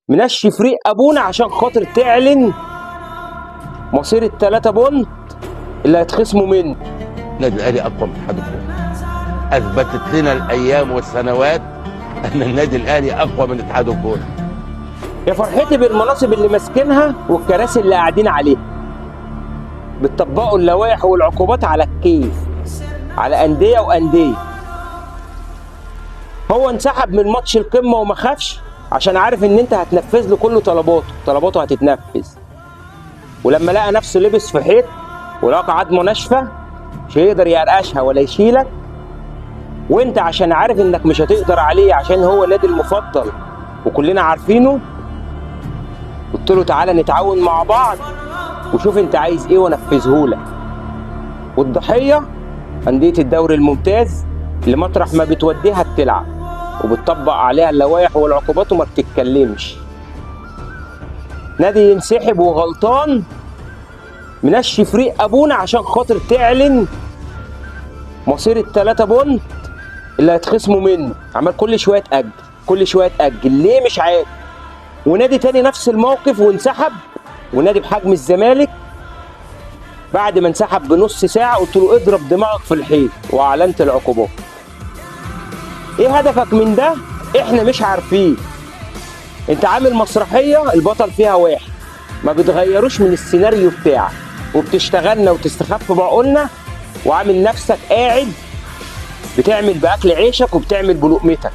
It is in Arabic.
منشي فريق ابونا عشان خاطر تعلن مصير التلاتة بونت اللي هيتخصموا منه. النادي الاهلي اقوى من اتحاد الكوره. اثبتت لنا الايام والسنوات ان النادي الاهلي اقوى من اتحاد الكوره. يا فرحتي بالمناصب اللي ماسكينها والكراسي اللي قاعدين عليها. بتطبقوا اللوائح والعقوبات على الكيف، على انديه وانديه. هو انسحب من ماتش القمه وما خافش عشان عارف ان انت هتنفذ له كل طلباته هتتنفذ. ولما لقى نفسه لبس في حيط ولقى عظمه ناشفه مش هيقدر يقرقشها ولا يشيلك، وانت عشان عارف انك مش هتقدر عليه عشان هو النادي المفضل وكلنا عارفينه، قلت له تعالى نتعاون مع بعض وشوف انت عايز ايه وانفذهولك. والضحيه انديه الدوري الممتاز اللي مطرح ما بتوديها بتلعب وبتطبق عليها اللوائح والعقوبات وما بتتكلمش. نادي ينسحب وغلطان منشي فريق ابونا عشان خاطر تعلن مصير التلاتة بونت اللي هيتخصموا منه. عمال كل شويه تاجل ليه مش عارف. ونادي تاني نفس الموقف وانسحب، ونادي بحجم الزمالك بعد ما انسحب بنص ساعه قلت له اضرب دماغك في الحيط واعلنت العقوبات. ايه هدفك من ده؟ احنا مش عارفين. انت عامل مسرحيه البطل فيها واحد، ما بتغيروش من السيناريو بتاعك وبتشتغلنا وتستخف بعقولنا وعامل نفسك قاعد بتعمل باكل عيشك وبتعمل بلقمتك.